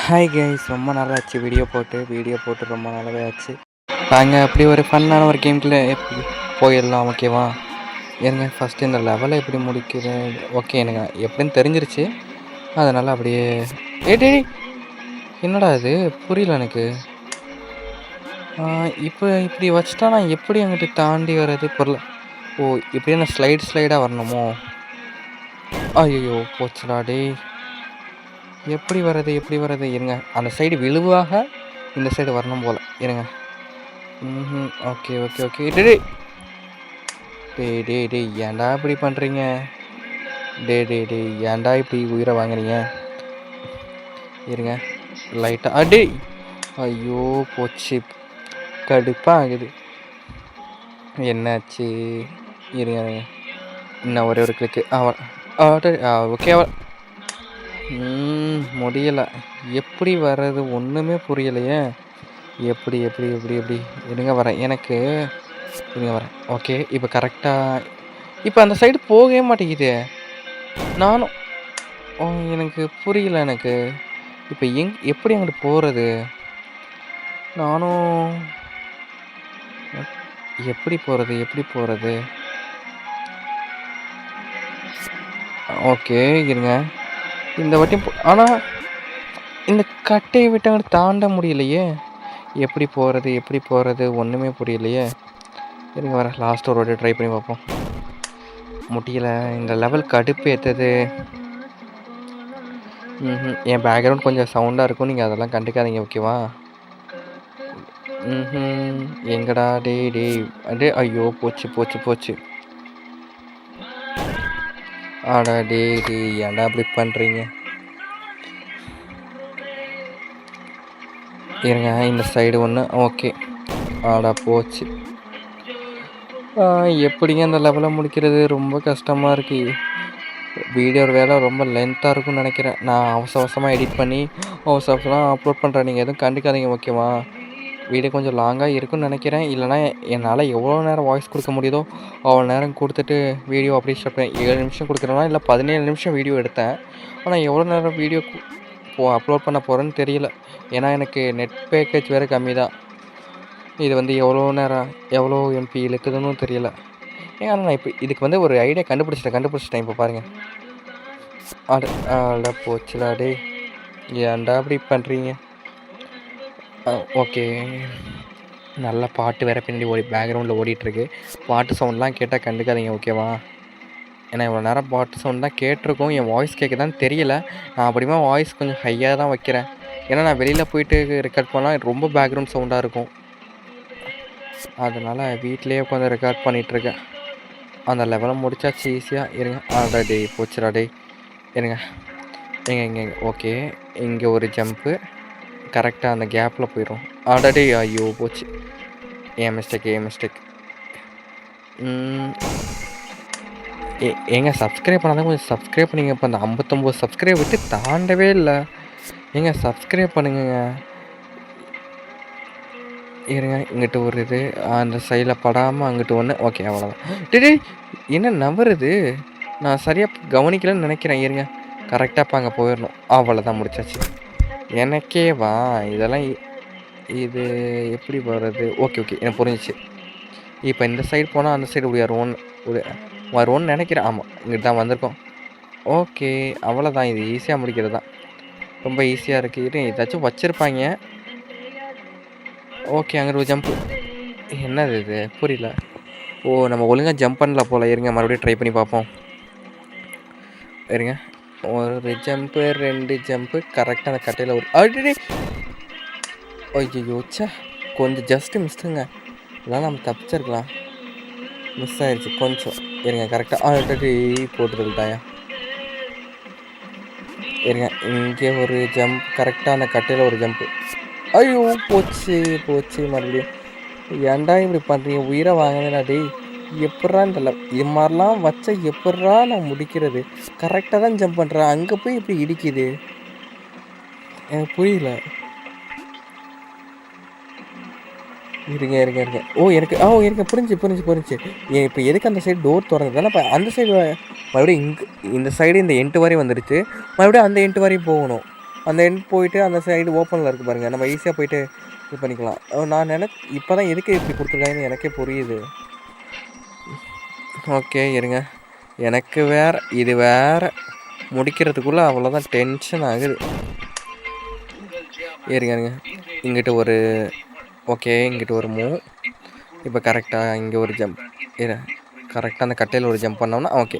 Hi guys, ரொம்ப நாளாச்சு video போட்டு ரொம்ப நாளாவே ஆச்சு. நாங்கள் அப்படி ஒரு ஃபன்னான ஒரு கேம்குள்ளே போயிடலாம், ஓகேவா? ஏங்க ஃபஸ்ட்டு இந்த லெவலை எப்படி முடிக்கிறது? ஓகே, எனக்கு எப்படின்னு தெரிஞ்சிருச்சு. அதனால் அப்படியே டேய் என்னடா இது புரியல எனக்கு. இப்போ இப்படி வச்சுட்டா நான் எப்படி அங்கிட்டு தாண்டி வர்றது பொருள்? ஓ, இப்படியே நான் ஸ்லைடாக வரணுமோ? ஐயோ போச்சுடா டேய். எப்படி வர்றது இருங்க. அந்த சைடு விழுவாக இந்த சைடு வரணும் போல். இருங்க. ஓகே. டேய் ஏன்டா இப்படி பண்ணுறீங்க? டேய் ஏன்டா இப்படி உயிரை வாங்குறீங்க? இருங்க லைட்டாக டேய். ஐயோ போச்சு, கடுப்பாக ஆகுது. என்னாச்சு? இருங்க இன்னும் ஒரே ஒரு கிளிக்கு. ஓகே முடியலை. எப்படி வர்றது ஒன்றுமே புரியலையே. எப்படி இருங்க வரேன். இருங்க வரேன். ஓகே, இப்போ கரெக்டாக இப்போ அந்த சைடு போகவே மாட்டேங்குது. நானும் எனக்கு புரியல. எனக்கு இப்போ எப்படி அங்கிட்டு போகிறது? நானும் எப்படி போகிறது? ஓகே இருங்க இந்த வாட்டி. ஆனால் இந்த கட்டையை விட்டு அங்கிட்டு தாண்ட முடியலையே. எப்படி போகிறது ஒன்றுமே புரியலையே. இருங்க வர லாஸ்ட் ஒரு வாட்டி ட்ரை பண்ணி பார்ப்போம். முடியல. இந்த லெவல் கடுப்பு ஏற்றுது. என் பேக்ரவுண்ட் கொஞ்சம் சவுண்டாக இருக்கும், நீங்கள் அதெல்லாம் கண்டுக்காதீங்க, ஓகேவா? எங்கடா டே ஐயோ போச்சு. ஆடா டேய் ஏன்டா அப்படி பண்ணுறீங்க? இருங்க இந்த சைடு ஒன்று. ஓகே, ஆடா போச்சு. எப்படிங்க அந்த லெவலை முடிக்கிறது? ரொம்ப கஷ்டமாக இருக்குது. வீடியோ வேலை ரொம்ப லென்த்தாக இருக்கும்னு நினைக்கிறேன். நான் அவசரமாக எடிட் பண்ணி அவசரமாக அப்லோட் பண்ணுறேன். நீங்கள் எதுவும் கண்டுக்காதீங்க, ஓகேவா? வீடியோ கொஞ்சம் லாங்காக இருக்குன்னு நினைக்கிறேன். இல்லைனா என்னால் எவ்வளோ நேரம் வாய்ஸ் கொடுக்க முடியுதோ அவ்வளோ நேரம் கொடுத்துட்டு வீடியோ அப்படியே ஸ்டார்ட் பண்ணேன். 7 நிமிஷம் கொடுக்குறேன்னா இல்லை 17 நிமிஷம் வீடியோ எடுத்தேன். ஆனால் எவ்வளோ நேரம் வீடியோ அப்லோட் பண்ண போகிறேன்னு தெரியல. ஏன்னா எனக்கு நெட் பேக்கேஜ் வேறு கம்மி தான். இது வந்து எவ்வளோ எம்பி இழுக்குதுன்னு தெரியல. ஏன்னா நான் இப்போ இதுக்கு வந்து ஒரு ஐடியா கண்டுபிடிச்சிட்டேன். இப்போ பாருங்கள். அட போச்சுடா டே, ஏன்டா அப்படி பண்ணுறீங்க? ஓகே, நல்ல பாட்டு வேறு பின்னாடி பேக்ரவுண்டில் ஓடிட்டுருக்கு. பாட்டு சவுண்ட்லாம் கேட்டால் கண்டுக்காதீங்க, ஓகேவா? ஏன்னா இவ்வளோ நேரம் பாட்டு சவுண்ட் தான் கேட்டிருக்கோம். என் வாய்ஸ் கேட்குதான்னு தெரியல. நான் அப்படிமா வாய்ஸ் கொஞ்சம் ஹையாக தான் வைக்கிறேன். ஏன்னா நான் வெளியில் போயிட்டு ரெக்கார்ட் பண்ணால் ரொம்ப பேக்ரவுண்ட் சவுண்டாக இருக்கும். அதனால் வீட்டிலே உட்காந்து ரெக்கார்ட் பண்ணிகிட்ருக்கேன். அந்த லெவலை முடிச்சாச்சு ஈஸியாக. இருங்க. டே போச்சுடா டே. இருங்க இங்கே ஓகே, இங்கே ஒரு ஜம்ப்பு கரெக்டாக அந்த கேப்பில் போயிடும். டே ஐயோ போச்சு. ஏன் மிஸ்டேக். ஏங்க சப்ஸ்கிரைப் பண்ணாதான் கொஞ்சம் சப்ஸ்கிரைப் பண்ணிங்க. இப்போ அந்த 59 சப்ஸ்கிரைப் விட்டு தாண்டவே இல்லை. ஏங்க சப்ஸ்கிரைப் பண்ணுங்க. இருங்க இங்கிட்ட ஒரு இது அந்த சைடில் படாமல் அங்கிட்டு ஒன்று. ஓகே அவ்வளோதான். டே என்ன நவருது? நான் சரியாக கவனிக்கலன்னு நினைக்கிறேன். இருங்க கரெக்டாக இப்போ அங்கே போயிடணும். அவ்வளோதான், முடிச்சாச்சு. எனக்கே வா இதெல்லாம். இது எப்படி போகிறது? ஓகே எனக்கு புரிஞ்சிச்சு. இப்போ இந்த சைடு போனால் அந்த சைடு வருவோன்னு நினைக்கிறேன். ஆமாம், இங்கிட்டு தான் வந்திருக்கோம். ஓகே அவ்வளோதான். இது ஈஸியாக முடிக்கிறது தான். ரொம்ப ஈஸியாக இருக்குது. ஏதாச்சும் வச்சுருப்பாங்க. ஓகே, அங்கே ஒரு ஜம்ப்பு. என்னது இது புரியல. நம்ம ஒழுங்காக ஜம்ப் பண்ணல போல். இருங்க மறுபடியும் ட்ரை பண்ணி பார்ப்போம். இருங்க, ஒரு ஜம்ப்பு 2 ஜம்ப்பு கரெக்டாக அந்த கட்டையில் ஒரு ஐயோ சே, கொஞ்சம் ஜஸ்ட்டு மிஸ்ஸுங்க. இதெல்லாம் நம்ம தப்பிச்சிருக்கலாம். மிஸ் ஆகிடுச்சு கொஞ்சம். இருங்க கரெக்டாக போட்டுருந்தாயா. இருங்க இங்கே ஒரு ஜம்ப் கரெக்டாக அந்த கட்டையில் ஒரு ஜம்ப்பு. ஐயோ போச்சு மறுபடியும். ஏன்டா இப்படி பண்ணுறீங்க? உயிரை வாங்கினா டேய். எப்பட்றா இது மாதிரிலாம் வச்சா எப்பட்றா நான் முடிக்கிறது? கரெக்டாக தான் ஜம்ப் பண்ணுறேன், அங்கே போய் இப்படி இடிக்குது. எனக்கு புரியல. இருங்க எனக்கு புரிஞ்சு. இப்போ எதுக்கு அந்த சைடு டோர் திறந்ததுன்னா இப்போ அந்த சைடு மறுபடியும் இந்த சைடு இந்த எண்டு வரையும் வந்துடுச்சு. மறுபடியும் அந்த எண்டு வரையும் போகணும். அந்த எண்ட் போயிட்டு அந்த சைடு ஓப்பனில் இருக்குது பாருங்கள், நம்ம ஈஸியாக போயிட்டு இது பண்ணிக்கலாம். நான் இப்போ தான் எதுக்கு இப்படி கொடுத்துருக்காங்கன்னு எனக்கே புரியுது. ஓகே இருங்க, எனக்கு வேறு இது வேறு முடிக்கிறதுக்குள்ளே அவ்வளோதான் டென்ஷன் ஆகுது. இருங்க இங்கிட்ட ஒரு ஓகே, இங்கிட்ட ஒரு மூவ். இப்போ கரெக்டாக இங்கே ஒரு ஜம்ப். கரெக்டாக அந்த கட்டையில் ஒரு ஜம்ப் பண்ணோம்னா ஓகே.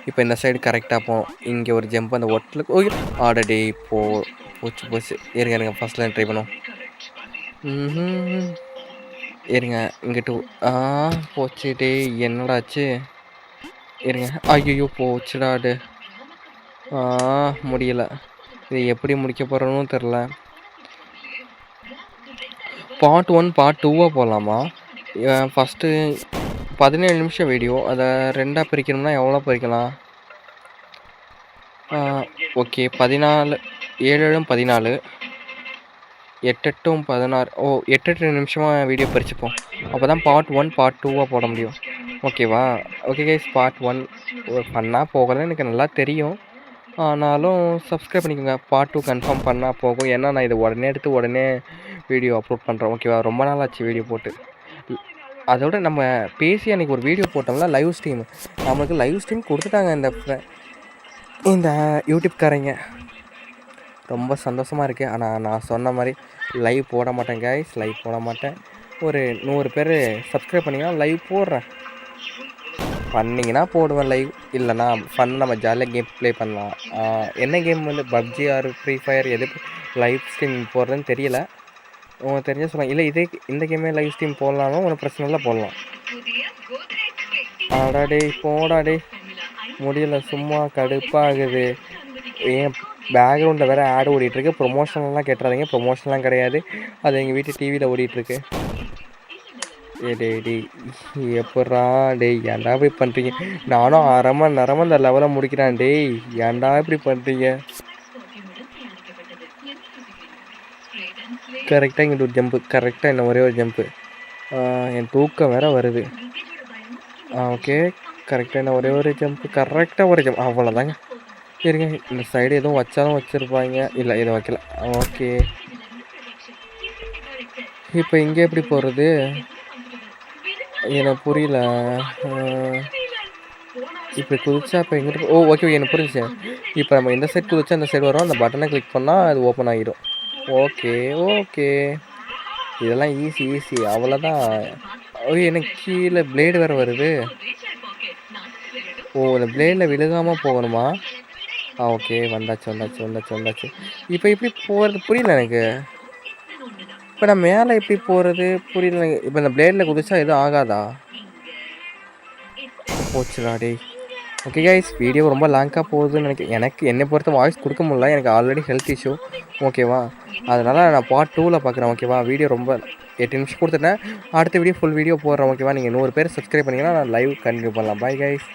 இப்போ இந்த சைடு கரெக்டாக போகும். இங்கே ஒரு ஜம்ப் அந்த ஒட்டலுக்கு ஓகே. ஆல்ரெடி போச்சு. இருங்க ஃபர்ஸ்ட் லைன் ட்ரை பண்ணுவோம். இருங்க இங்கிட்டு போச்சு டே, என்னடாச்சு? இருங்க, ஐயோ போச்சுடாடு. முடியல. இது எப்படி முடிக்க போகிறோன்னு தெரில. பார்ட் 1 பார்ட் 2வாக போகலாமா? ஃபஸ்ட்டு 17 நிமிஷம் வீடியோ, அதை 2ஆக பிரிக்கணும்னா எவ்வளோ பிரிக்கலாம்? ஓகே 14, 7 14, 8 16. 8 நிமிஷமாக வீடியோ பிரிச்சுப்போம். அப்போ தான் பார்ட் 1 பார்ட் 2வாக போட முடியும். ஓகேவா? ஓகே கைஸ், பார்ட் 1 பண்ணால் போகலன்னு எனக்கு நல்லா தெரியும். ஆனாலும் சப்ஸ்கிரைப் பண்ணிக்கோங்க. பார்ட் 2 கன்ஃபார்ம் பண்ணால் போகும். ஏன்னா நான் இதை உடனே எடுத்து உடனே வீடியோ அப்லோட் பண்ணுறேன். ஓகேவா? ரொம்ப நாள் ஆச்சு வீடியோ போட்டு. அதோட நம்ம பேசி அன்றைக்கி ஒரு வீடியோ போட்டோம்ல, லைவ் ஸ்ட்ரீம். நம்மளுக்கு லைவ் ஸ்ட்ரீம் கொடுத்துட்டாங்க இந்த யூடியூப்காரங்க. ரொம்ப சந்தோஷமாக இருக்குது. ஆனால் நான் சொன்ன மாதிரி லைவ் போட மாட்டேன் கைஸ், லைவ் போட மாட்டேன். ஒரு 100 பேர் சப்ஸ்கிரைப் பண்ணிங்கன்னா லைவ் போடுறேன். பண்ணிங்கன்னா போடுவேன் லைவ். இல்லைனா நம்ம ஜாலியாக கேம் ப்ளே பண்ணலாம். என்ன கேம் வந்து பப்ஜி ஆர் ஃப்ரீ ஃபயர் எது லைவ் ஸ்ட்ரீம் போடுறதுன்னு தெரியல. உங்களுக்கு தெரிஞ்ச சொல்லுவாங்க. இல்லை இந்த கேமே லைவ் ஸ்ட்ரீம் போடலாமா, ஒன்றும் பிரச்சனை இல்லை, போடலாம். ஆடாடே போடாடே, முடியல, சும்மா கடுப்பாகுது. ஏன் பேக்ரவுண்டில் வேறு ஆடு ஓடிட்டுருக்கு. ப்ரொமோஷன்லாம் கேட்டுறாதீங்க, ப்ரொமோஷன்லாம் கிடையாது. அது எங்கள் வீட்டு டிவியில் ஓடிட்டுருக்கு. டேய் எப்பட்றா டேய், ஏன்டா இப்படி பண்ணுறீங்க? நானும் அரை மணி நேரமாக இந்த லெவலை முடிக்கிறேன். டேய் ஏன்டா இப்படி பண்ணுறீங்க? கரெக்டாக இங்கிட்ட ஒரு ஜம்ப்பு, கரெக்டாக என்ன ஒரே ஒரு ஜம்ப்பு. என் தூக்கம் வேறு வருது. ஓகே, கரெக்டாக என்ன ஒரே ஒரு ஜம்ப்பு, கரெக்டாக ஒரு ஜம்ப், அவ்வளோதாங்க. சரிங்க, இந்த சைடு எதுவும் வச்சாலும் வச்சுருப்பாங்க. இல்லை எதுவும் வைக்கல. ஓகே, இப்போ இங்கே எப்படி போகிறது எனக்கு புரியல. இப்படி குதிச்சா இப்போ எங்கிட்ட ஓகே எனக்கு புரிஞ்சுச்சு. இப்போ நம்ம இந்த சைடு குதிச்சா அந்த சைடு வரும். அந்த பட்டனை கிளிக் பண்ணால் அது ஓப்பன் ஆகிடும். ஓகே இதெல்லாம் ஈஸி அவ்வளோதான். எனக்கு கீழே பிளேடு வேறு வருது. இந்த பிளேடில் விழுகாமல் போகணுமா? ஓகே, வந்தாச்சு. இப்போ எப்படி போகிறது புரியல எனக்கு. இப்போ நான் மேலே எப்படி போகிறது புரியல. இப்போ இந்த பிளேடில் குதிச்சா எதுவும் ஆகாதா? போச்சுடா டேய். ஓகே கைஸ், வீடியோ ரொம்ப லாங்காக போகுதுன்னு எனக்கு என்னை பொறுத்த வாய்ஸ் கொடுக்க முடியல. எனக்கு ஆல்ரெடி ஹெல்த் இஷ்யூ. ஓகேவா? அதனால் நான் பார்ட் 2வில் பார்க்குறேன். ஓகேவா? வீடியோ ரொம்ப 8 நிமிஷம் கொடுத்துட்டேன். அடுத்த வீடியோ ஃபுல் வீடியோ போடுறேன். ஓகேவா? நீங்கள் 100 பேர் சப்ஸ்கிரைப் பண்ணிங்கன்னா நான் லைவ் கண்டினியூ பண்ணலாம். Bye guys.